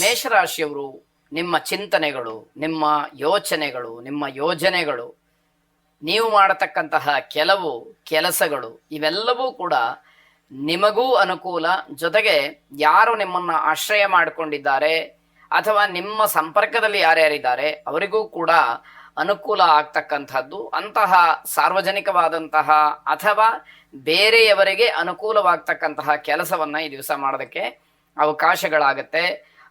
ಮೇಷರಾಶಿಯವರು ನಿಮ್ಮ ಚಿಂತನೆಗಳು, ನಿಮ್ಮ ಯೋಚನೆಗಳು, ನಿಮ್ಮ ಯೋಜನೆಗಳು, ನೀವು ಮಾಡತಕ್ಕಂತಹ ಕೆಲವು ಕೆಲಸಗಳು ಇವೆಲ್ಲವೂ ಕೂಡ ನಿಮಗೂ ಅನುಕೂಲ, ಜೊತೆಗೆ ಯಾರು ನಿಮ್ಮನ್ನ ಆಶ್ರಯ ಮಾಡಿಕೊಂಡಿದ್ದಾರೆ ಅಥವಾ ನಿಮ್ಮ ಸಂಪರ್ಕದಲ್ಲಿ ಯಾರ್ಯಾರಿದ್ದಾರೆ ಅವರಿಗೂ ಕೂಡ ಅನುಕೂಲ ಆಗ್ತಕ್ಕಂಥದ್ದು. ಅಂತಹ ಸಾರ್ವಜನಿಕವಾದಂತಹ ಅಥವಾ ಬೇರೆಯವರಿಗೆ ಅನುಕೂಲವಾಗ್ತಕ್ಕಂತಹ ಕೆಲಸವನ್ನ ಈ ದಿವಸ ಮಾಡೋದಕ್ಕೆ ಅವಕಾಶಗಳಾಗತ್ತೆ.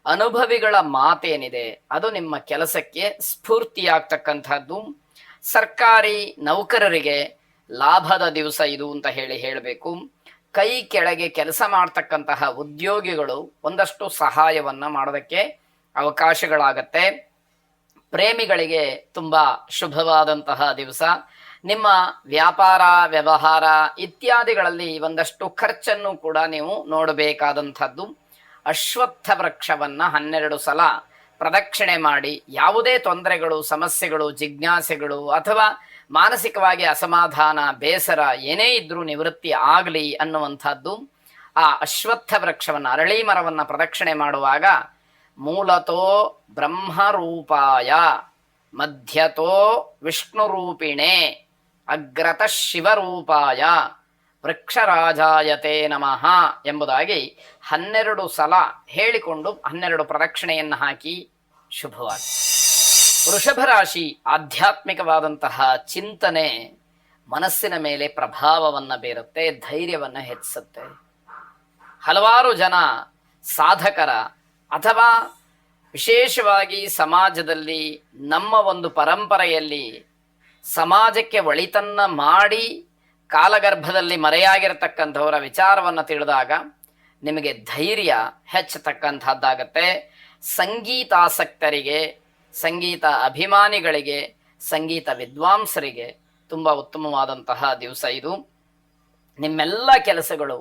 ಅನುಭವಿಗಳ ಮಾತೇನಿದೆ ಅದು ನಿಮ್ಮ ಕೆಲಸಕ್ಕೆ ಸ್ಫೂರ್ತಿಯಾಗ್ತಕ್ಕಂಥದ್ದು. ಸರ್ಕಾರಿ ನೌಕರರಿಗೆ ಲಾಭದ ದಿವಸ ಇದು ಅಂತ ಹೇಳಬೇಕು. ಕೈ ಕೆಳಗೆ ಕೆಲಸ ಮಾಡ್ತಕ್ಕಂತಹ ಉದ್ಯೋಗಿಗಳು ಒಂದಷ್ಟು ಸಹಾಯವನ್ನ ಮಾಡೋದಕ್ಕೆ ಅವಕಾಶಗಳಾಗತ್ತೆ. ಪ್ರೇಮಿಗಳಿಗೆ ತುಂಬಾ ಶುಭವಾದಂತಹ ದಿವಸ. ನಿಮ್ಮ ವ್ಯಾಪಾರ ವ್ಯವಹಾರ ಇತ್ಯಾದಿಗಳಲ್ಲಿ ಒಂದಷ್ಟು ಖರ್ಚನ್ನು ಕೂಡ ನೀವು ನೋಡಬೇಕಾದಂಥದ್ದು. ಅಶ್ವತ್ಥ ವೃಕ್ಷವನ್ನ 12 ಸಲ ಪ್ರದಕ್ಷಿಣೆ ಮಾಡಿ ಯಾವುದೇ ತೊಂದರೆಗಳು, ಸಮಸ್ಯೆಗಳು, ಜಿಜ್ಞಾಸೆಗಳು ಅಥವಾ ಮಾನಸಿಕವಾಗಿ ಅಸಮಾಧಾನ, ಬೇಸರ ಏನೇ ಇದ್ರೂ ನಿವೃತ್ತಿ ಆಗಲಿ ಅನ್ನುವಂಥದ್ದು. ಆ ಅಶ್ವತ್ಥ ವೃಕ್ಷವನ್ನ, ಅರಳಿ ಮರವನ್ನ ಪ್ರದಕ್ಷಿಣೆ ಮಾಡುವಾಗ ಮೂಲತೋ ಬ್ರಹ್ಮರೂಪಾಯ ಮಧ್ಯತೋ ವಿಷ್ಣುರೂಪಿಣೆ ಅಗ್ರತಃ ಶಿವರೂಪಾಯ ವೃಕ್ಷರಾಜಾಯತೆ ನಮಃ ಎಂಬುದಾಗಿ 12 ಸಲ ಹೇಳಿಕೊಂಡು 12 ಪ್ರದಕ್ಷಿಣೆಯನ್ನು ಹಾಕಿ ಶುಭವಾಗಿ. ವೃಷಭ ರಾಶಿ ಆಧ್ಯಾತ್ಮಿಕವಾದಂತಹ ಚಿಂತನೆ ಮನಸ್ಸಿನ ಮೇಲೆ ಪ್ರಭಾವವನ್ನು ಬೀರುತ್ತೆ, ಧೈರ್ಯವನ್ನ ಹೆಚ್ಚಿಸುತ್ತೆ. ಹಲವಾರು ಜನ ಸಾಧಕರ ಅಥವಾ ವಿಶೇಷವಾಗಿ ಸಮಾಜದಲ್ಲಿ ನಮ್ಮ ಒಂದು ಪರಂಪರೆಯಲ್ಲಿ ಸಮಾಜಕ್ಕೆ ಒಳಿತನ್ನ ಮಾಡಿ ಕಾಲಗರ್ಭದಲ್ಲಿ ಮರೆಯಾಗಿರತಕ್ಕಂಥವರ ವಿಚಾರವನ್ನು ತಿಳಿದಾಗ ನಿಮಗೆ ಧೈರ್ಯ ಹೆಚ್ಚತಕ್ಕಂಥದ್ದಾಗತ್ತೆ. ಸಂಗೀತಾಸಕ್ತರಿಗೆ, ಸಂಗೀತ ಅಭಿಮಾನಿಗಳಿಗೆ, ಸಂಗೀತ ವಿದ್ವಾಂಸರಿಗೆ ತುಂಬ ಉತ್ತಮವಾದಂತಹ ದಿವಸ ಇದು. ನಿಮ್ಮೆಲ್ಲ ಕೆಲಸಗಳು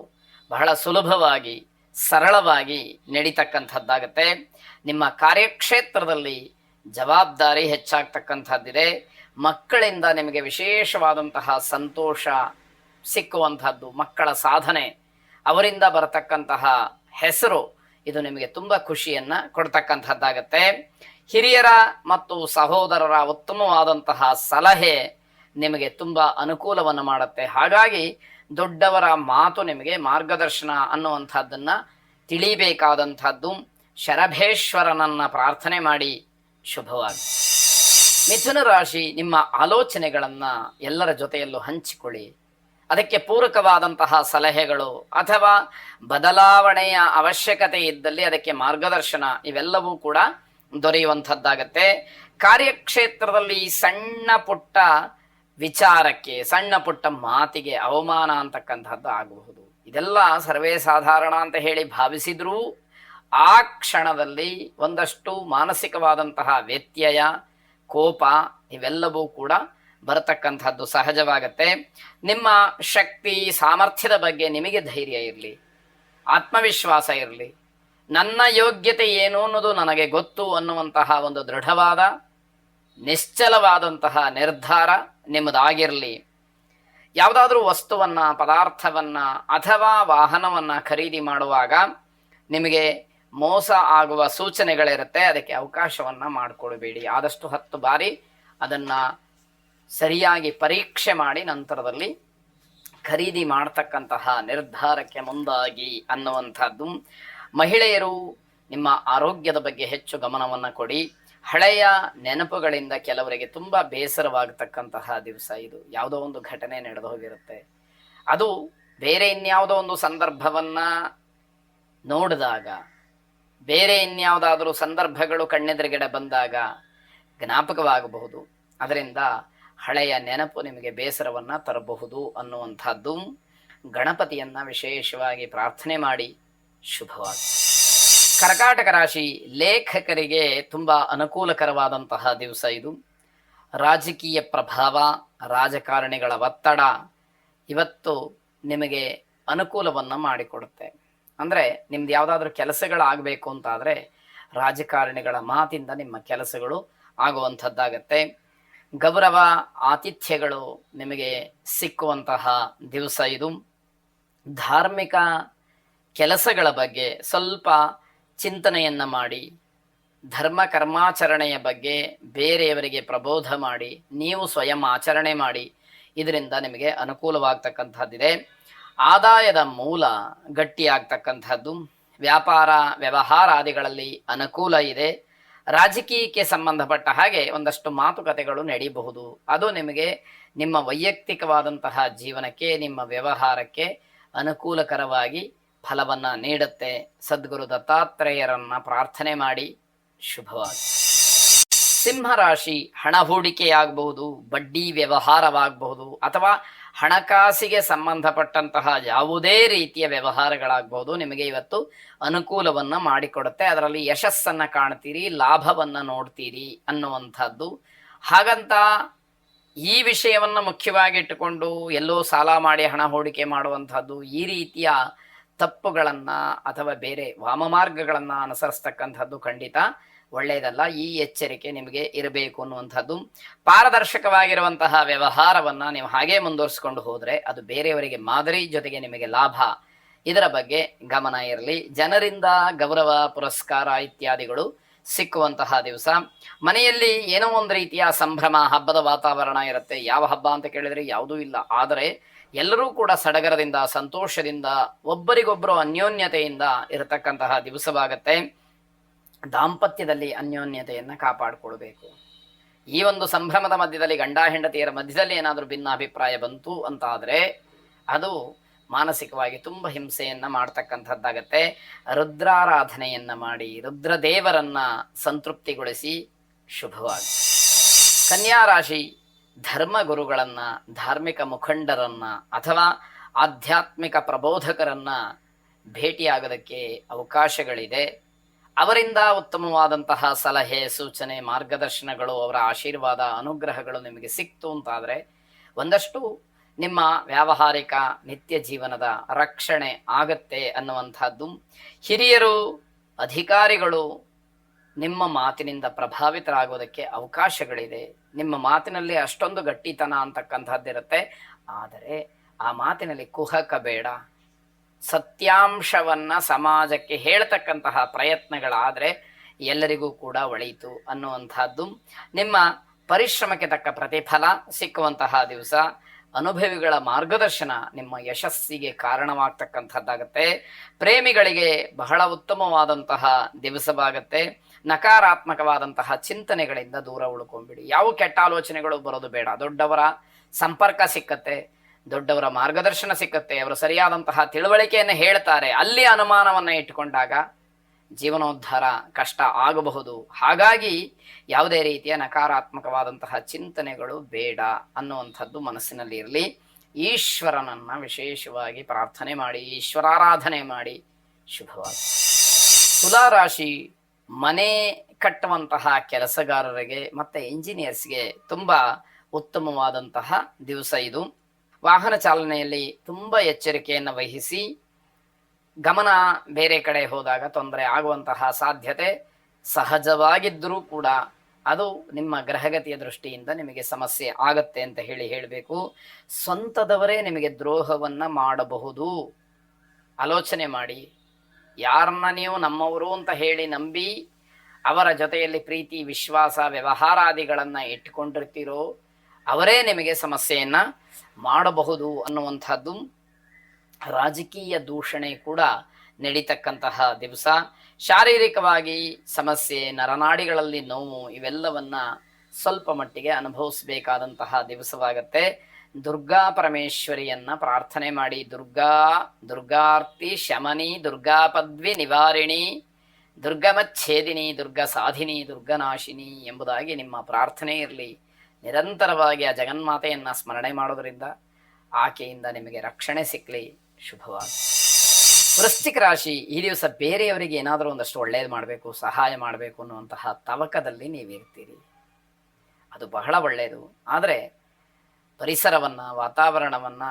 ಬಹಳ ಸುಲಭವಾಗಿ ಸರಳವಾಗಿ ನಡೀತಕ್ಕಂಥದ್ದಾಗತ್ತೆ. ನಿಮ್ಮ ಕಾರ್ಯಕ್ಷೇತ್ರದಲ್ಲಿ ಜವಾಬ್ದಾರಿ ಹೆಚ್ಚಾಗ್ತಕ್ಕಂಥದ್ದಿದೆ. ಮಕ್ಕಳಿಂದ ನಿಮಗೆ ವಿಶೇಷವಾದಂತಹ ಸಂತೋಷ ಸಿಕ್ಕುವಂಥದ್ದು, ಮಕ್ಕಳ ಸಾಧನೆ, ಅವರಿಂದ ಬರತಕ್ಕಂತಹ ಹೆಸರು ಇದು ನಿಮಗೆ ತುಂಬ ಖುಷಿಯನ್ನ ಕೊಡ್ತಕ್ಕಂಥದ್ದಾಗತ್ತೆ. ಹಿರಿಯರ ಮತ್ತು ಸಹೋದರರ ಉತ್ತಮವಾದಂತಹ ಸಲಹೆ ನಿಮಗೆ ತುಂಬ ಅನುಕೂಲವನ್ನು ಮಾಡುತ್ತೆ. ಹಾಗಾಗಿ ದೊಡ್ಡವರ ಮಾತು ನಿಮಗೆ ಮಾರ್ಗದರ್ಶನ ಅನ್ನುವಂಥದ್ದನ್ನ ತಿಳಿಬೇಕಾದಂಥದ್ದು. ಶರಭೇಶ್ವರನನ್ನ ಪ್ರಾರ್ಥನೆ ಮಾಡಿ ಶುಭವಾಗಿ. ಮಿಥುನ ರಾಶಿ, ನಿಮ್ಮ ಆಲೋಚನೆಗಳನ್ನ ಎಲ್ಲರ ಜೊತೆಯಲ್ಲೂ ಹಂಚಿಕೊಳ್ಳಿ. ಅದಕ್ಕೆ ಪೂರಕವಾದಂತಹ ಸಲಹೆಗಳು ಅಥವಾ ಬದಲಾವಣೆಯ ಅವಶ್ಯಕತೆ ಇದ್ದಲ್ಲಿ ಅದಕ್ಕೆ ಮಾರ್ಗದರ್ಶನ ಇವೆಲ್ಲವೂ ಕೂಡ ದೊರೆಯುವಂಥದ್ದಾಗತ್ತೆ. ಕಾರ್ಯಕ್ಷೇತ್ರದಲ್ಲಿ ಸಣ್ಣ ಪುಟ್ಟ ವಿಚಾರಕ್ಕೆ, ಸಣ್ಣ ಪುಟ್ಟ ಮಾತಿಗೆ ಅವಮಾನ ಅಂತಕ್ಕಂಥದ್ದು ಆಗಬಹುದು. ಇದೆಲ್ಲ ಸರ್ವೇ ಸಾಧಾರಣ ಅಂತ ಹೇಳಿ ಭಾವಿಸಿದ್ರೂ ಆ ಕ್ಷಣದಲ್ಲಿ ಒಂದಷ್ಟು ಮಾನಸಿಕವಾದಂತಹ ವ್ಯತ್ಯಯ, ಕೋಪ ಇವೆಲ್ಲವೂ ಕೂಡ ಬರತಕ್ಕಂಥದ್ದು ಸಹಜವಾಗತ್ತೆ. ನಿಮ್ಮ ಶಕ್ತಿ ಸಾಮರ್ಥ್ಯದ ಬಗ್ಗೆ ನಿಮಗೆ ಧೈರ್ಯ ಇರಲಿ, ಆತ್ಮವಿಶ್ವಾಸ ಇರಲಿ. ನನ್ನ ಯೋಗ್ಯತೆ ಏನು ಅನ್ನೋದು ನನಗೆ ಗೊತ್ತು ಅನ್ನುವಂತಹ ಒಂದು ದೃಢವಾದ ನಿಶ್ಚಲವಾದಂತಹ ನಿರ್ಧಾರ ನಿಮ್ಮದಾಗಿರಲಿ. ಯಾವುದಾದ್ರೂ ವಸ್ತುವನ್ನ, ಪದಾರ್ಥವನ್ನ ಅಥವಾ ವಾಹನವನ್ನ ಖರೀದಿ ಮಾಡುವಾಗ ನಿಮಗೆ ಮೋಸ ಆಗುವ ಸೂಚನೆಗಳಿರುತ್ತೆ. ಅದಕ್ಕೆ ಅವಕಾಶವನ್ನ ಮಾಡಿಕೊಡಬೇಡಿ. ಆದಷ್ಟು 10 ಬಾರಿ ಅದನ್ನ ಸರಿಯಾಗಿ ಪರೀಕ್ಷೆ ಮಾಡಿ ನಂತರದಲ್ಲಿ ಖರೀದಿ ಮಾಡತಕ್ಕಂತಹ ನಿರ್ಧಾರಕ್ಕೆ ಮುಂದಾಗಿ ಅನ್ನುವಂಥದ್ದು. ಮಹಿಳೆಯರು ನಿಮ್ಮ ಆರೋಗ್ಯದ ಬಗ್ಗೆ ಹೆಚ್ಚು ಗಮನವನ್ನು ಕೊಡಿ. ಹಳೆಯ ನೆನಪುಗಳಿಂದ ಕೆಲವರಿಗೆ ತುಂಬ ಬೇಸರವಾಗತಕ್ಕಂತಹ ದಿವಸ ಇದು. ಯಾವುದೋ ಒಂದು ಘಟನೆ ನಡೆದು ಹೋಗಿರುತ್ತೆ, ಅದು ಬೇರೆ ಇನ್ಯಾವುದೋ ಒಂದು ಸಂದರ್ಭವನ್ನ ನೋಡಿದಾಗ, ಬೇರೆ ಇನ್ಯಾವುದಾದರೂ ಸಂದರ್ಭಗಳು ಕಣ್ಣೆದುರುಗಡೆ ಬಂದಾಗ ಜ್ಞಾಪಕವಾಗಬಹುದು. ಅದರಿಂದ ಹಳೆಯ ನೆನಪು ನಿಮಗೆ ಬೇಸರವನ್ನ ತರಬಹುದು ಅನ್ನುವಂಥದ್ದು. ಗಣಪತಿಯನ್ನ ವಿಶೇಷವಾಗಿ ಪ್ರಾರ್ಥನೆ ಮಾಡಿ ಶುಭವಾಗಿ. ಕರ್ಕಾಟಕ ರಾಶಿ, ಲೇಖಕರಿಗೆ ತುಂಬ ಅನುಕೂಲಕರವಾದಂತಹ ದಿವಸ ಇದು. ರಾಜಕೀಯ ಪ್ರಭಾವ, ರಾಜಕಾರಣಿಗಳ ಒತ್ತಡ ಇವತ್ತು ನಿಮಗೆ ಅನುಕೂಲವನ್ನು ಮಾಡಿಕೊಡುತ್ತೆ. ಅಂದರೆ ನಿಮ್ದು ಯಾವುದಾದ್ರೂ ಕೆಲಸಗಳಾಗಬೇಕು ಅಂತಾದರೆ ರಾಜಕಾರಣಿಗಳ ಮಾತಿಂದ ನಿಮ್ಮ ಕೆಲಸಗಳು ಆಗುವಂಥದ್ದಾಗತ್ತೆ. ಗೌರವ ಆತಿಥ್ಯಗಳು ನಿಮಗೆ ಸಿಕ್ಕುವಂತಹ ದಿವಸ ಇದು. ಧಾರ್ಮಿಕ ಕೆಲಸಗಳ ಬಗ್ಗೆ ಸ್ವಲ್ಪ ಚಿಂತನೆಯನ್ನ ಮಾಡಿ, ಧರ್ಮ ಕರ್ಮಾಚರಣೆಯ ಬಗ್ಗೆ ಬೇರೆಯವರಿಗೆ ಪ್ರಬೋಧ ಮಾಡಿ, ನೀವು ಸ್ವಯಂ ಆಚರಣೆ ಮಾಡಿ. ಇದರಿಂದ ನಿಮಗೆ ಅನುಕೂಲವಾಗ್ತಕ್ಕಂಥದ್ದಿದೆ. ಆದಾಯದ ಮೂಲ ಗಟ್ಟಿಯಾಗ್ತಕ್ಕಂಥದ್ದು. ವ್ಯಾಪಾರ ವ್ಯವಹಾರಾದಿಗಳಲ್ಲಿ ಅನುಕೂಲ ಇದೆ. ರಾಜಕೀಯಕ್ಕೆ ಸಂಬಂಧಪಟ್ಟ ಹಾಗೆ ಒಂದಷ್ಟು ಮಾತುಕತೆಗಳು ನಡೆಯಬಹುದು. ಅದು ನಿಮಗೆ ನಿಮ್ಮ ವೈಯಕ್ತಿಕವಾದಂತಹ ಜೀವನಕ್ಕೆ, ನಿಮ್ಮ ವ್ಯವಹಾರಕ್ಕೆ ಅನುಕೂಲಕರವಾಗಿ ಫಲವನ್ನ ನೀಡುತ್ತೆ. ಸದ್ಗುರು ದತ್ತಾತ್ರೇಯರನ್ನ ಪ್ರಾರ್ಥನೆ ಮಾಡಿ. ಶುಭವಾಗಿ. ಸಿಂಹರಾಶಿ, ಹಣ ಹೂಡಿಕೆಯಾಗಬಹುದು, ಬಡ್ಡಿ ವ್ಯವಹಾರವಾಗಬಹುದು, ಅಥವಾ ಹಣಕಾಸಿಗೆ ಸಂಬಂಧಪಟ್ಟಂತಹ ಯಾವುದೇ ರೀತಿಯ ವ್ಯವಹಾರಗಳಾಗಬಹುದು. ನಿಮಗೆ ಇವತ್ತು ಅನುಕೂಲವನ್ನ ಮಾಡಿಕೊಡುತ್ತೆ. ಅದರಲ್ಲಿ ಯಶಸ್ಸನ್ನ ಕಾಣ್ತೀರಿ, ಲಾಭವನ್ನ ನೋಡ್ತೀರಿ ಅನ್ನುವಂಥದ್ದು. ಹಾಗಂತ ಈ ವಿಷಯವನ್ನ ಮುಖ್ಯವಾಗಿ ಇಟ್ಟುಕೊಂಡು ಎಲ್ಲೋ ಸಾಲ ಮಾಡಿ ಹಣ ಹೂಡಿಕೆ ಮಾಡುವಂತಹದ್ದು, ಈ ರೀತಿಯ ತಪ್ಪುಗಳನ್ನ ಅಥವಾ ಬೇರೆ ವಾಮಮಾರ್ಗಗಳನ್ನ ಅನುಸರಿಸ್ತಕ್ಕಂಥದ್ದು ಖಂಡಿತ ಒಳ್ಳೆಯದಲ್ಲ. ಈ ಎಚ್ಚರಿಕೆ ನಿಮಗೆ ಇರಬೇಕು ಅನ್ನುವಂಥದ್ದು. ಪಾರದರ್ಶಕವಾಗಿರುವಂತಹ ವ್ಯವಹಾರವನ್ನ ನೀವು ಹಾಗೆ ಮುಂದುವರಿಸಿಕೊಂಡು ಹೋದ್ರೆ ಅದು ಬೇರೆಯವರಿಗೆ ಮಾದರಿ, ಜೊತೆಗೆ ನಿಮಗೆ ಲಾಭ. ಇದರ ಬಗ್ಗೆ ಗಮನ ಇರಲಿ. ಜನರಿಂದ ಗೌರವ, ಪುರಸ್ಕಾರ ಇತ್ಯಾದಿಗಳು ಸಿಕ್ಕುವಂತಹ ದಿವಸ. ಮನೆಯಲ್ಲಿ ಏನೋ ಒಂದು ರೀತಿಯ ಸಂಭ್ರಮ, ಹಬ್ಬದ ವಾತಾವರಣ ಇರುತ್ತೆ. ಯಾವ ಹಬ್ಬ ಅಂತ ಕೇಳಿದ್ರೆ ಯಾವುದೂ ಇಲ್ಲ. ಆದರೆ ಎಲ್ಲರೂ ಕೂಡ ಸಡಗರದಿಂದ, ಸಂತೋಷದಿಂದ, ಒಬ್ಬರಿಗೊಬ್ಬರು ಅನ್ಯೋನ್ಯತೆಯಿಂದ ಇರತಕ್ಕಂತಹ ದಿವಸವಾಗತ್ತೆ. ದಾಂಪತ್ಯದಲ್ಲಿ ಅನ್ಯೋನ್ಯತೆಯನ್ನ ಕಾಪಾಡಿಕೊಳ್ಬೇಕು. ಈ ಒಂದು ಸಂಭ್ರಮದ ಮಧ್ಯದಲ್ಲಿ, ಗಂಡ ಹೆಂಡತಿಯರ ಮಧ್ಯದಲ್ಲಿ ಏನಾದರೂ ಭಿನ್ನಾಭಿಪ್ರಾಯ ಬಂತು ಅಂತ ಆದರೆ ಅದು ಮಾನಸಿಕವಾಗಿ ತುಂಬ ಹಿಂಸೆಯನ್ನ ಮಾಡ್ತಕ್ಕಂಥದ್ದಾಗತ್ತೆ. ರುದ್ರಾರಾಧನೆಯನ್ನ ಮಾಡಿ, ರುದ್ರದೇವರನ್ನ ಸಂತೃಪ್ತಿಗೊಳಿಸಿ. ಶುಭವಾಗಿ. ಕನ್ಯಾ ರಾಶಿ, ಧರ್ಮ ಗುರುಗಳನ್ನ, ಧಾರ್ಮಿಕ ಮುಖಂಡರನ್ನ ಅಥವಾ ಆಧ್ಯಾತ್ಮಿಕ ಪ್ರಬೋಧಕರನ್ನ ಭೇಟಿಯಾಗೋದಕ್ಕೆ ಅವಕಾಶಗಳಿದೆ. ಅವರಿಂದ ಉತ್ತಮವಾದಂತಹ ಸಲಹೆ, ಸೂಚನೆ, ಮಾರ್ಗದರ್ಶನಗಳು, ಅವರ ಆಶೀರ್ವಾದ, ಅನುಗ್ರಹಗಳು ನಿಮಗೆ ಸಿಕ್ತು ಅಂತಾದರೆ ಒಂದಷ್ಟು ನಿಮ್ಮ ವ್ಯಾವಹಾರಿಕ ನಿತ್ಯ ಜೀವನದ ರಕ್ಷಣೆ ಆಗತ್ತೆ ಅನ್ನುವಂಥದ್ದು. ಹಿರಿಯರು, ಅಧಿಕಾರಿಗಳು ನಿಮ್ಮ ಮಾತಿನಿಂದ ಪ್ರಭಾವಿತರಾಗೋದಕ್ಕೆ ಅವಕಾಶಗಳಿದೆ. ನಿಮ್ಮ ಮಾತಿನಲ್ಲಿ ಅಷ್ಟೊಂದು ಗಟ್ಟಿತನ ಅಂತಕ್ಕಂಥದ್ದಿರುತ್ತೆ. ಆದರೆ ಆ ಮಾತಿನಲ್ಲಿ ಕುಹಕ ಬೇಡ. ಸತ್ಯಾಂಶವನ್ನ ಸಮಾಜಕ್ಕೆ ಹೇಳ್ತಕ್ಕಂತಹ ಪ್ರಯತ್ನಗಳಾದರೆ ಎಲ್ಲರಿಗೂ ಕೂಡ ಒಳಿತು ಅನ್ನುವಂಥದ್ದು. ನಿಮ್ಮ ಪರಿಶ್ರಮಕ್ಕೆ ತಕ್ಕ ಪ್ರತಿಫಲ ಸಿಕ್ಕುವಂತಹ ದಿವಸ. ಅನುಭವಿಗಳ ಮಾರ್ಗದರ್ಶನ ನಿಮ್ಮ ಯಶಸ್ಸಿಗೆ ಕಾರಣವಾಗ್ತಕ್ಕಂಥದ್ದಾಗತ್ತೆ. ಪ್ರೇಮಿಗಳಿಗೆ ಬಹಳ ಉತ್ತಮವಾದಂತಹ ದಿವಸವಾಗತ್ತೆ. ನಕಾರಾತ್ಮಕವಾದಂತಹ ಚಿಂತನೆಗಳಿಂದ ದೂರ ಉಳ್ಕೊಂಡ್ಬಿಡಿ. ಯಾವ ಕೆಟ್ಟ ಆಲೋಚನೆಗಳು ಬರೋದು ಬೇಡ. ದೊಡ್ಡವರ ಸಂಪರ್ಕ ಸಿಕ್ಕತ್ತೆ, ದೊಡ್ಡವರ ಮಾರ್ಗದರ್ಶನ ಸಿಕ್ಕತ್ತೆ, ಅವರು ಸರಿಯಾದಂತಹ ತಿಳುವಳಿಕೆಯನ್ನು ಹೇಳ್ತಾರೆ. ಅಲ್ಲಿ ಅನುಮಾನವನ್ನ ಇಟ್ಟುಕೊಂಡಾಗ ಜೀವನೋದ್ಧಾರ ಕಷ್ಟ ಆಗಬಹುದು. ಹಾಗಾಗಿ ಯಾವುದೇ ರೀತಿಯ ನಕಾರಾತ್ಮಕವಾದಂತಹ ಚಿಂತನೆಗಳು ಬೇಡ ಅನ್ನುವಂಥದ್ದು ಮನಸ್ಸಿನಲ್ಲಿ ಇರಲಿ. ಈಶ್ವರನನ್ನ ವಿಶೇಷವಾಗಿ ಪ್ರಾರ್ಥನೆ ಮಾಡಿ, ಈಶ್ವರಾರಾಧನೆ ಮಾಡಿ. ಶುಭವಾಗಿ. ತುಲಾರಾಶಿ, ಮನೆ ಕಟ್ಟುವಂತಹ ಕೆಲಸಗಾರರಿಗೆ ಮತ್ತೆ ಇಂಜಿನಿಯರ್ಸ್ಗೆ ತುಂಬಾ ಉತ್ತಮವಾದಂತಹ ದಿವಸ ಇದು. ವಾಹನ ಚಾಲನೆಯಲ್ಲಿ ತುಂಬ ಎಚ್ಚರಿಕೆಯನ್ನು ವಹಿಸಿ. ಗಮನ ಬೇರೆ ಕಡೆ ಹೋದಾಗ ತೊಂದರೆ ಆಗುವಂತಹ ಸಾಧ್ಯತೆ ಸಹಜವಾಗಿದ್ದರೂ ಕೂಡ ಅದು ನಿಮ್ಮ ಗ್ರಹಗತಿಯ ದೃಷ್ಟಿಯಿಂದ ನಿಮಗೆ ಸಮಸ್ಯೆ ಆಗತ್ತೆ ಅಂತ ಹೇಳಬೇಕು. ಸ್ವಂತದವರೇ ನಿಮಗೆ ದ್ರೋಹವನ್ನ ಮಾಡಬಹುದು. ಆಲೋಚನೆ ಮಾಡಿ. ಯಾರನ್ನ ನೀವು ನಮ್ಮವರು ಅಂತ ಹೇಳಿ ನಂಬಿ ಅವರ ಜೊತೆಯಲ್ಲಿ ಪ್ರೀತಿ, ವಿಶ್ವಾಸ, ವ್ಯವಹಾರಾದಿಗಳನ್ನ ಇಟ್ಟುಕೊಂಡಿರ್ತೀರೋ ಅವರೇ ನಿಮಗೆ ಸಮಸ್ಯೆಯನ್ನ ಮಾಡಬಹುದು ಅನ್ನುವಂಥದ್ದು. ರಾಜಕೀಯ ದೂಷಣೆ ಕೂಡ ನಡೀತಕ್ಕಂತಹ ದಿವಸ. ಶಾರೀರಿಕವಾಗಿ ಸಮಸ್ಯೆ, ನರನಾಡಿಗಳಲ್ಲಿ ನೋವು, ಇವೆಲ್ಲವನ್ನ ಸ್ವಲ್ಪ ಮಟ್ಟಿಗೆ ಅನುಭವಿಸಬೇಕಾದಂತಹ ದಿವಸವಾಗತ್ತೆ. ದುರ್ಗಾ ಪರಮೇಶ್ವರಿಯನ್ನ ಪ್ರಾರ್ಥನೆ ಮಾಡಿ. ದುರ್ಗಾರ್ತಿ ಶಮನಿ, ದುರ್ಗಾ ಪದ್ವಿ ನಿವಾರಿಣಿ, ದುರ್ಗಮಚ್ಛೇದಿನಿ, ದುರ್ಗ ಸಾಧಿನಿ, ದುರ್ಗನಾಶಿನಿ ಎಂಬುದಾಗಿ ನಿಮ್ಮ ಪ್ರಾರ್ಥನೆ ಇರಲಿ. ನಿರಂತರವಾಗಿ ಆ ಜಗನ್ಮಾತೆಯನ್ನ ಸ್ಮರಣೆ ಮಾಡೋದರಿಂದ ಆಕೆಯಿಂದ ನಿಮಗೆ ರಕ್ಷಣೆ ಸಿಕ್ಕಲಿ. ಶುಭವಾಗಿ. ವೃಶ್ಚಿಕ ರಾಶಿ, ಈ ದಿವಸ ಬೇರೆಯವರಿಗೆ ಏನಾದರೂ ಒಂದಷ್ಟು ಒಳ್ಳೇದು ಮಾಡಬೇಕು, ಸಹಾಯ ಮಾಡಬೇಕು ಅನ್ನುವಂತಹ ತವಕದಲ್ಲಿ ನೀವಿರ್ತೀರಿ. ಅದು ಬಹಳ ಒಳ್ಳೆಯದು. ಆದರೆ ಪರಿಸರವನ್ನ, ವಾತಾವರಣವನ್ನ,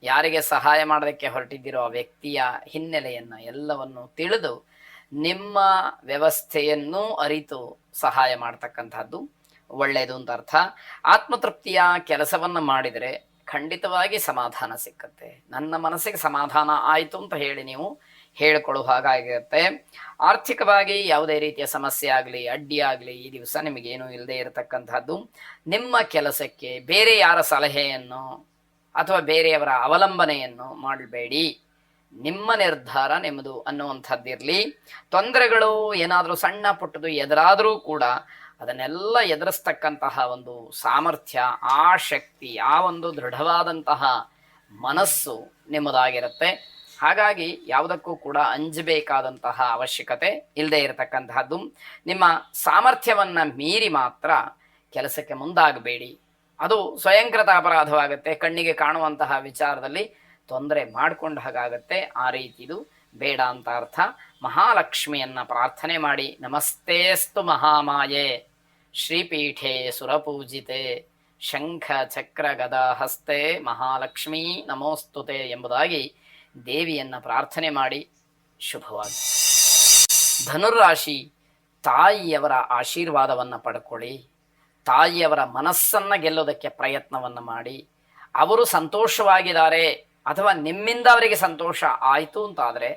ಯಾರಿಗೆ ಸಹಾಯ ಮಾಡೋದಕ್ಕೆ ಹೊರಟಿದ್ದೀರೋ ಆ ವ್ಯಕ್ತಿಯ ಹಿನ್ನೆಲೆಯನ್ನ ಎಲ್ಲವನ್ನು ತಿಳಿದು ನಿಮ್ಮ ವ್ಯವಸ್ಥೆಯನ್ನು ಅರಿತು ಸಹಾಯ ಮಾಡ್ತಕ್ಕಂಥದ್ದು ಒಳ್ಳೆಯದು ಅಂತ ಅರ್ಥ. ಆತ್ಮತೃಪ್ತಿಯ ಕೆಲಸವನ್ನ ಮಾಡಿದರೆ ಖಂಡಿತವಾಗಿ ಸಮಾಧಾನ ಸಿಕ್ಕತ್ತೆ. ನನ್ನ ಮನಸ್ಸಿಗೆ ಸಮಾಧಾನ ಆಯಿತು ಅಂತ ಹೇಳಿ ನೀವು ಹೇಳ್ಕೊಳ್ಳುವ ಹಾಗಾಗಿರುತ್ತೆ. ಆರ್ಥಿಕವಾಗಿ ಯಾವುದೇ ರೀತಿಯ ಸಮಸ್ಯೆ ಆಗಲಿ ಅಡ್ಡಿ ಆಗಲಿ ಈ ದಿವಸ ನಿಮಗೇನು ಇಲ್ಲದೆ ಇರತಕ್ಕಂಥದ್ದು. ನಿಮ್ಮ ಕೆಲಸಕ್ಕೆ ಬೇರೆ ಯಾರ ಸಲಹೆಯನ್ನು ಅಥವಾ ಬೇರೆಯವರ ಅವಲಂಬನೆಯನ್ನು ಮಾಡಬೇಡಿ. ನಿಮ್ಮ ನಿರ್ಧಾರ ನಿಮ್ಮದು ಅನ್ನುವಂಥದ್ದಿರಲಿ. ತೊಂದರೆಗಳು ಏನಾದರೂ ಸಣ್ಣ ಪುಟ್ಟದು ಎದುರಾದರೂ ಕೂಡ ಅದನ್ನೆಲ್ಲ ಎದುರಿಸ್ತಕ್ಕಂತಹ ಒಂದು ಸಾಮರ್ಥ್ಯ, ಆ ಶಕ್ತಿ, ಆ ಒಂದು ದೃಢವಾದಂತಹ ಮನಸ್ಸು ನಿಮ್ಮದಾಗಿರುತ್ತೆ. ಹಾಗಾಗಿ ಯಾವುದಕ್ಕೂ ಕೂಡ ಅಂಜಬೇಕಾದಂತಹ ಅವಶ್ಯಕತೆ ಇಲ್ಲದೆ ಇರತಕ್ಕಂತಹದ್ದು. ನಿಮ್ಮ ಸಾಮರ್ಥ್ಯವನ್ನ ಮೀರಿ ಮಾತ್ರ ಕೆಲಸಕ್ಕೆ ಮುಂದಾಗಬೇಡಿ. ಅದು ಸ್ವಯಂಕೃತ ಅಪರಾಧವಾಗುತ್ತೆ. ಕಣ್ಣಿಗೆ ಕಾಣುವಂತಹ ವಿಚಾರದಲ್ಲಿ ತೊಂದರೆ ಮಾಡಿಕೊಂಡ ಹಾಗಾಗತ್ತೆ. ಆ ರೀತಿದು ಬೇಡ ಅಂತ ಅರ್ಥ. ಮಹಾಲಕ್ಷ್ಮಿಯನ್ನ ಪ್ರಾರ್ಥನೆ ಮಾಡಿ, ನಮಸ್ತೇಸ್ತು ಮಹಾಮಾಯೆ ಶ್ರೀಪೀಠೆ ಸುರಪೂಜಿತೆ ಶಂಖ ಚಕ್ರ ಗದಾ ಹಸ್ತೆ ಮಹಾಲಕ್ಷ್ಮೀ ನಮೋಸ್ತುತೆ ಎಂಬುದಾಗಿ ದೇವಿಯನ್ನ ಪ್ರಾರ್ಥನೆ ಮಾಡಿ ಶುಭವಾಗಿ. ಧನುರಾಶಿ, ತಾಯಿಯವರ ಆಶೀರ್ವಾದವನ್ನು ಪಡ್ಕೊಳ್ಳಿ. ತಾಯಿಯವರ ಮನಸ್ಸನ್ನ ಗೆಲ್ಲೋದಕ್ಕೆ ಪ್ರಯತ್ನವನ್ನು ಮಾಡಿ. ಅವರು ಸಂತೋಷವಾಗಿದ್ದಾರೆ ಅಥವಾ ನಿಮ್ಮಿಂದ ಅವರಿಗೆ ಸಂತೋಷ ಆಯಿತು ಅಂತಾದರೆ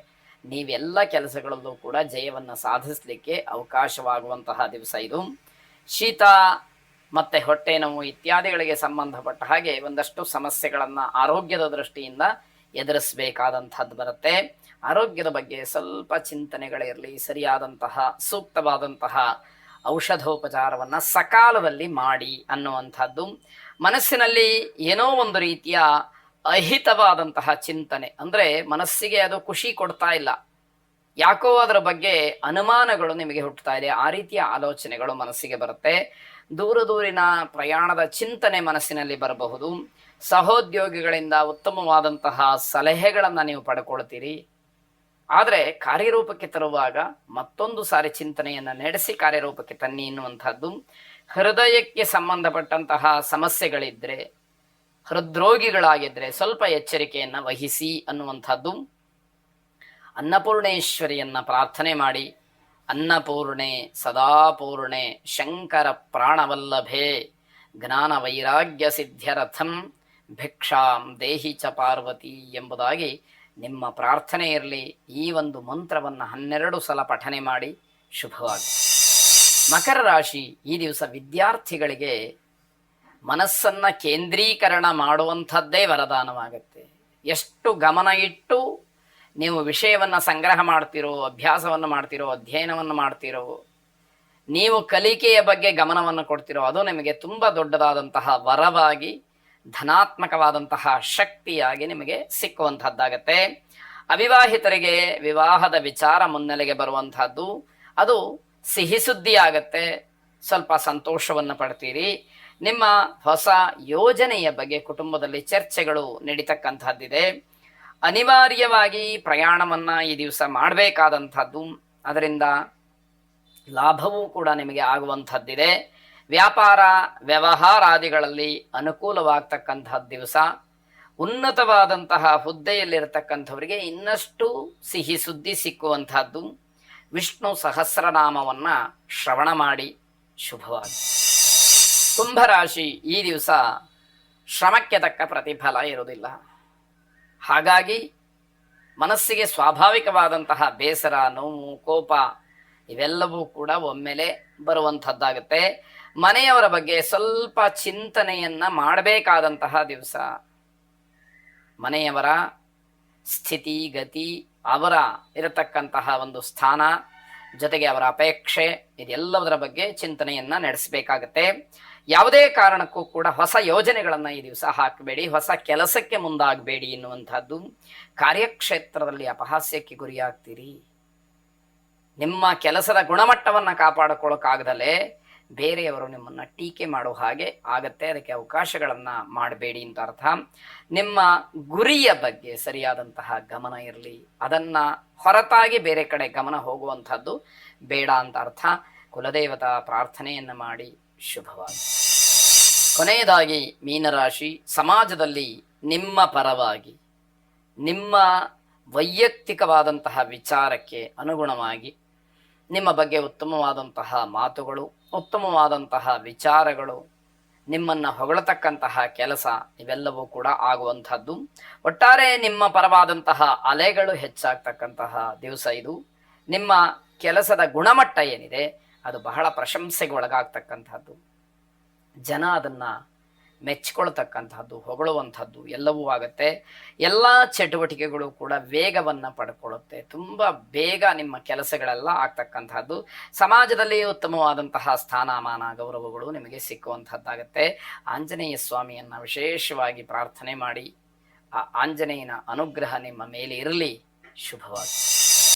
ನೀವೆಲ್ಲ ಕೆಲಸಗಳಲ್ಲೂ ಕೂಡ ಜಯವನ್ನು ಸಾಧಿಸಲಿಕ್ಕೆ ಅವಕಾಶವಾಗುವಂತಹ ದಿವಸ ಇದು. ಶೀತ ಮತ್ತು ಹೊಟ್ಟೆ ನೋವು ಇತ್ಯಾದಿಗಳಿಗೆ ಸಂಬಂಧಪಟ್ಟ ಹಾಗೆ ಒಂದಷ್ಟು ಸಮಸ್ಯೆಗಳನ್ನು ಆರೋಗ್ಯದ ದೃಷ್ಟಿಯಿಂದ ಎದುರಿಸಬೇಕಾದಂಥದ್ದು ಬರುತ್ತೆ. ಆರೋಗ್ಯದ ಬಗ್ಗೆ ಸ್ವಲ್ಪ ಚಿಂತನೆಗಳಿರಲಿ. ಸರಿಯಾದಂತಹ ಸೂಕ್ತವಾದಂತಹ ಔಷಧೋಪಚಾರವನ್ನು ಸಕಾಲದಲ್ಲಿ ಮಾಡಿ ಅನ್ನುವಂಥದ್ದು. ಮನಸ್ಸಿನಲ್ಲಿ ಏನೋ ಒಂದು ರೀತಿಯ ಅಹಿತವಾದಂತಹ ಚಿಂತನೆ, ಅಂದರೆ ಮನಸ್ಸಿಗೆ ಅದು ಖುಷಿ ಕೊಡ್ತಾ ಇಲ್ಲ, ಯಾಕೋ ಅದರ ಬಗ್ಗೆ ಅನುಮಾನಗಳು ನಿಮಗೆ ಹುಟ್ಟುತ್ತಾ ಇದೆ, ಆ ರೀತಿಯ ಆಲೋಚನೆಗಳು ಮನಸ್ಸಿಗೆ ಬರುತ್ತೆ. ದೂರಿನ ಪ್ರಯಾಣದ ಚಿಂತನೆ ಮನಸ್ಸಿನಲ್ಲಿ ಬರಬಹುದು. ಸಹೋದ್ಯೋಗಿಗಳಿಂದ ಉತ್ತಮವಾದಂತಹ ಸಲಹೆಗಳನ್ನು ನೀವು ಪಡ್ಕೊಳ್ತೀರಿ. ಆದರೆ ಕಾರ್ಯರೂಪಕ್ಕೆ ತರುವಾಗ ಮತ್ತೊಂದು ಸಾರಿ ಚಿಂತನೆಯನ್ನು ನಡೆಸಿ ಕಾರ್ಯರೂಪಕ್ಕೆ ತನ್ನಿ ಎನ್ನುವಂಥದ್ದು. ಹೃದಯಕ್ಕೆ ಸಂಬಂಧಪಟ್ಟಂತಹ ಸಮಸ್ಯೆಗಳಿದ್ರೆ, ಹೃದ್ರೋಗಿಗಳಾಗಿದ್ರೆ ಸ್ವಲ್ಪ ಎಚ್ಚರಿಕೆಯನ್ನು ವಹಿಸಿ ಅನ್ನುವಂಥದ್ದು. ಅನ್ನಪೂರ್ಣೇಶ್ವರಿಯನ್ನ ಪ್ರಾರ್ಥನೆ ಮಾಡಿ, ಅನ್ನಪೂರ್ಣೆ ಸದಾಪೂರ್ಣೆ ಶಂಕರ ಪ್ರಾಣವಲ್ಲಭೆ ಜ್ಞಾನ ವೈರಾಗ್ಯ ಸಿದ್ಧ್ಯರಥಂ ಭಿಕ್ಷಾಂ ದೇಹಿ ಚ ಪಾರ್ವತಿ ಎಂಬುದಾಗಿ ನಿಮ್ಮ ಪ್ರಾರ್ಥನೆ ಇರಲಿ. ಈ ಒಂದು ಮಂತ್ರವನ್ನು 12 ಸಲ ಪಠನೆ ಮಾಡಿ ಶುಭವಾಗಿ. ಮಕರ ರಾಶಿ, ಈ ದಿವಸ ವಿದ್ಯಾರ್ಥಿಗಳಿಗೆ ಮನಸ್ಸನ್ನ ಕೇಂದ್ರೀಕರಣ ಮಾಡುವಂಥದ್ದೇ ವರದಾನವಾಗುತ್ತೆ. ಎಷ್ಟು ಗಮನ ಇಟ್ಟು ನೀವು ವಿಷಯವನ್ನು ಸಂಗ್ರಹ ಮಾಡ್ತಿರೋ, ಅಭ್ಯಾಸವನ್ನು ಮಾಡ್ತಿರೋ, ಅಧ್ಯಯನವನ್ನು ಮಾಡ್ತಿರೋ, ನೀವು ಕಲಿಕೆಯ ಬಗ್ಗೆ ಗಮನವನ್ನು ಕೊಡ್ತಿರೋ, ಅದು ನಿಮಗೆ ತುಂಬ ದೊಡ್ಡದಾದಂತಹ ವರವಾಗಿ, ಧನಾತ್ಮಕವಾದಂತಹ ಶಕ್ತಿಯಾಗಿ ನಿಮಗೆ ಸಿಕ್ಕುವಂಥದ್ದಾಗತ್ತೆ. ಅವಿವಾಹಿತರಿಗೆ ವಿವಾಹದ ವಿಚಾರ ಮುನ್ನೆಲೆಗೆ ಬರುವಂತಹದ್ದು, ಅದು ಸಿಹಿ ಸುದ್ದಿ ಆಗತ್ತೆ. ಸ್ವಲ್ಪ ಸಂತೋಷವನ್ನು ಪಡ್ತೀರಿ. ನಿಮ್ಮ ಹೊಸ ಯೋಜನೆಯ ಬಗ್ಗೆ ಕುಟುಂಬದಲ್ಲಿ ಚರ್ಚೆಗಳು ನಡೀತಕ್ಕಂಥದ್ದಿದೆ. ಅನಿವಾರ್ಯವಾಗಿ ಪ್ರಯಾಣವನ್ನ ಈ ದಿವಸ ಮಾಡಬೇಕಾದಂಥದ್ದು, ಅದರಿಂದ ಲಾಭವೂ ಕೂಡ ನಿಮಗೆ ಆಗುವಂಥದ್ದಿದೆ. ವ್ಯಾಪಾರ ವ್ಯವಹಾರಾದಿಗಳಲ್ಲಿ ಅನುಕೂಲವಾಗ್ತಕ್ಕಂತಹ ದಿವಸ. ಉನ್ನತವಾದಂತಹ ಹುದ್ದೆಯಲ್ಲಿರತಕ್ಕಂಥವರಿಗೆ ಇನ್ನಷ್ಟು ಸಿಹಿ ಸುದ್ದಿ ಸಿಕ್ಕುವಂತಹದ್ದು. ವಿಷ್ಣು ಸಹಸ್ರನಾಮವನ್ನ ಶ್ರವಣ ಮಾಡಿ ಶುಭವಾಗಿ. ಕುಂಭರಾಶಿ, ಈ ದಿವಸ ಶ್ರಮಕ್ಕೆ ತಕ್ಕ ಪ್ರತಿಫಲ ಇರುವುದಿಲ್ಲ. ಹಾಗಾಗಿ ಮನಸ್ಸಿಗೆ ಸ್ವಾಭಾವಿಕವಾದಂತಹ ಬೇಸರ, ನೋವು, ಕೋಪ ಇವೆಲ್ಲವೂ ಕೂಡ ಒಮ್ಮೆಲೆ ಬರುವಂಥದ್ದಾಗುತ್ತೆ. ಮನೆಯವರ ಬಗ್ಗೆ ಸ್ವಲ್ಪ ಚಿಂತನೆಯನ್ನ ಮಾಡಬೇಕಾದಂತಹ ದಿವಸ. ಮನೆಯವರ ಸ್ಥಿತಿ ಗತಿ, ಅವರ ಇರತಕ್ಕಂತಹ ಒಂದು ಸ್ಥಾನ, ಜೊತೆಗೆ ಅವರ ಅಪೇಕ್ಷೆ, ಇದೆಲ್ಲದರ ಬಗ್ಗೆ ಚಿಂತನೆಯನ್ನ ನಡೆಸಬೇಕಾಗತ್ತೆ. ಯಾವುದೇ ಕಾರಣಕ್ಕೂ ಕೂಡ ಹೊಸ ಯೋಜನೆಗಳನ್ನು ಈ ದಿವಸ ಹಾಕಬೇಡಿ, ಹೊಸ ಕೆಲಸಕ್ಕೆ ಮುಂದಾಗಬೇಡಿ ಎನ್ನುವಂಥದ್ದು. ಕಾರ್ಯಕ್ಷೇತ್ರದಲ್ಲಿ ಅಪಹಾಸ್ಯಕ್ಕೆ ಗುರಿಯಾಗ್ತೀರಿ. ನಿಮ್ಮ ಕೆಲಸದ ಗುಣಮಟ್ಟವನ್ನು ಕಾಪಾಡಿಕೊಳ್ಳೋಕ್ಕಾಗದಲ್ಲೇ ಬೇರೆಯವರು ನಿಮ್ಮನ್ನು ಟೀಕೆ ಮಾಡೋ ಹಾಗೆ ಆಗತ್ತೆ. ಅದಕ್ಕೆ ಅವಕಾಶಗಳನ್ನು ಮಾಡಬೇಡಿ ಅಂತ ಅರ್ಥ. ನಿಮ್ಮ ಗುರಿಯ ಬಗ್ಗೆ ಸರಿಯಾದಂತಹ ಗಮನ ಇರಲಿ. ಅದನ್ನು ಹೊರತಾಗಿ ಬೇರೆ ಕಡೆ ಗಮನ ಹೋಗುವಂಥದ್ದು ಬೇಡ ಅಂತ ಅರ್ಥ. ಕುಲದೇವತಾ ಪ್ರಾರ್ಥನೆಯನ್ನು ಮಾಡಿ ಶುಭವಾಗಿ. ಕೊನೆಯದಾಗಿ ಮೀನರಾಶಿ, ಸಮಾಜದಲ್ಲಿ ನಿಮ್ಮ ಪರವಾಗಿ, ನಿಮ್ಮ ವೈಯಕ್ತಿಕವಾದಂತಹ ವಿಚಾರಕ್ಕೆ ಅನುಗುಣವಾಗಿ ನಿಮ್ಮ ಬಗ್ಗೆ ಉತ್ತಮವಾದಂತಹ ಮಾತುಗಳು, ಉತ್ತಮವಾದಂತಹ ವಿಚಾರಗಳು ನಿಮ್ಮನ್ನ ಹೊಗಳತಕ್ಕಂತಹ ಕೆಲಸ ಇವೆಲ್ಲವೂ ಕೂಡ ಆಗುವಂತಹದ್ದು. ಒಟ್ಟಾರೆ ನಿಮ್ಮ ಪರವಾದಂತಹ ಅಲೆಗಳು ಹೆಚ್ಚಾಗ್ತಕ್ಕಂತಹ ದಿವಸ ಇದು. ನಿಮ್ಮ ಕೆಲಸದ ಗುಣಮಟ್ಟ ಏನಿದೆ ಅದು ಬಹಳ ಪ್ರಶಂಸೆಗೆ ಒಳಗಾಗ್ತಕ್ಕಂತಹದ್ದು. ಜನ ಅದನ್ನ ಮೆಚ್ಚಿಕೊಳ್ತಕ್ಕಂತಹದ್ದು, ಹೊಗಳುವಂಥದ್ದು ಎಲ್ಲವೂ ಆಗತ್ತೆ. ಎಲ್ಲ ಚಟುವಟಿಕೆಗಳು ಕೂಡ ವೇಗವನ್ನ ಪಡ್ಕೊಳ್ಳುತ್ತೆ. ತುಂಬಾ ಬೇಗ ನಿಮ್ಮ ಕೆಲಸಗಳೆಲ್ಲ ಆಗ್ತಕ್ಕಂತಹದ್ದು. ಸಮಾಜದಲ್ಲಿ ಉತ್ತಮವಾದಂತಹ ಸ್ಥಾನಮಾನ ಗೌರವಗಳು ನಿಮಗೆ ಸಿಕ್ಕುವಂತಹದ್ದಾಗತ್ತೆ. ಆಂಜನೇಯ ಸ್ವಾಮಿಯನ್ನ ವಿಶೇಷವಾಗಿ ಪ್ರಾರ್ಥನೆ ಮಾಡಿ ಆ ಆಂಜನೇಯನ ಅನುಗ್ರಹ ನಿಮ್ಮ ಮೇಲೆ ಇರಲಿ. ಶುಭವಾಗಿ.